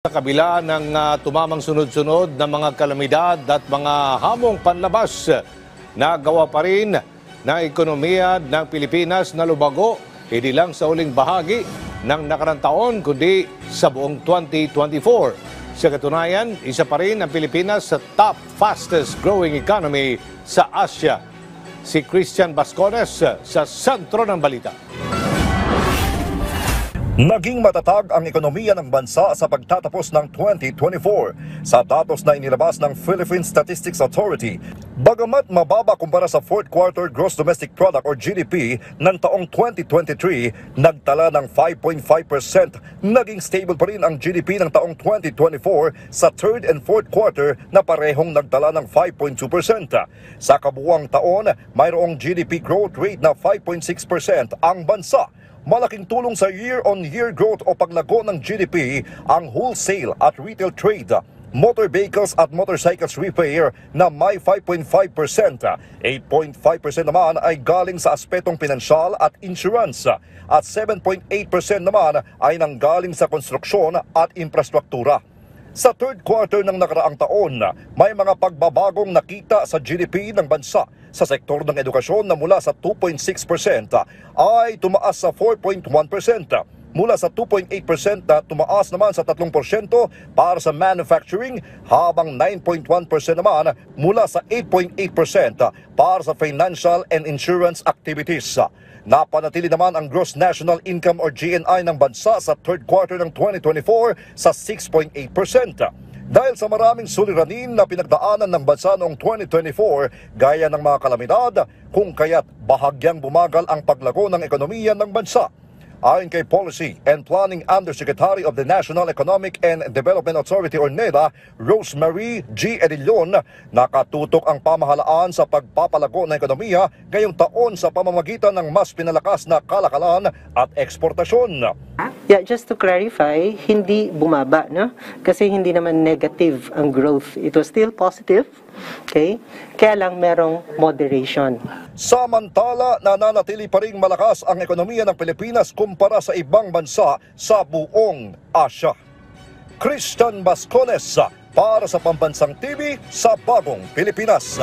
Sa kabila ng tumamang sunod-sunod na mga kalamidad at mga hamong panlabas, nagawa pa rin ng ekonomiya ng Pilipinas na lumago hindi lang sa uling bahagi ng nakarang taon kundi sa buong 2024. Sa katunayan, isa pa rin ang Pilipinas sa top fastest growing economy sa Asia. Si Christian Bascones sa sentro ng balita. Naging matatag ang ekonomiya ng bansa sa pagtatapos ng 2024 sa datos na inilabas ng Philippine Statistics Authority. Bagamat mababa kumpara sa fourth quarter gross domestic product or GDP ng taong 2023, nagtala ng 5.5%. Naging stable pa rin ang GDP ng taong 2024 sa third and fourth quarter na parehong nagtala ng 5.2%. Sa kabuuang taon, mayroong GDP growth rate na 5.6% ang bansa. Malaking tulong sa year-on-year growth o paglago ng GDP ang wholesale at retail trade, motor vehicles at motorcycles repair na may 5.5%. 8.5% naman ay galing sa aspetong pinansyal at insurance at 7.8% naman ay nanggaling sa konstruksyon at infrastruktura. Sa third quarter ng nakaraang taon, may mga pagbabagong nakita sa GDP ng bansa. Sa sektor ng edukasyon na mula sa 2.6% ay tumaas sa 4.1%. Mula sa 2.8% na tumaas naman sa 3% para sa manufacturing, habang 9.1% naman mula sa 8.8% para sa financial and insurance activities. Napanatili naman ang Gross National Income or GNI ng bansa sa third quarter ng 2024 sa 6.8%. Dahil sa maraming suliranin na pinagdaanan ng bansa noong 2024 gaya ng mga kalamidad, kung kaya't bahagyang bumagal ang paglago ng ekonomiya ng bansa. Ayon kay Policy and Planning Undersecretary of the National Economic and Development Authority or NEDA, Rosemary G. Edilion, nakatutok ang pamahalaan sa pagpapalago ng ekonomiya ngayong taon sa pamamagitan ng mas pinalakas na kalakalan at eksportasyon. Yeah, just to clarify, hindi bumaba, no? Kasi hindi naman negative ang growth. It was still positive, okay? Kaya lang merong moderation. Samantala, nananatili pa rin malakas ang ekonomiya ng Pilipinas kumpara sa ibang bansa sa buong Asia. Christian Bascones para sa Pambansang TV sa Bagong Pilipinas.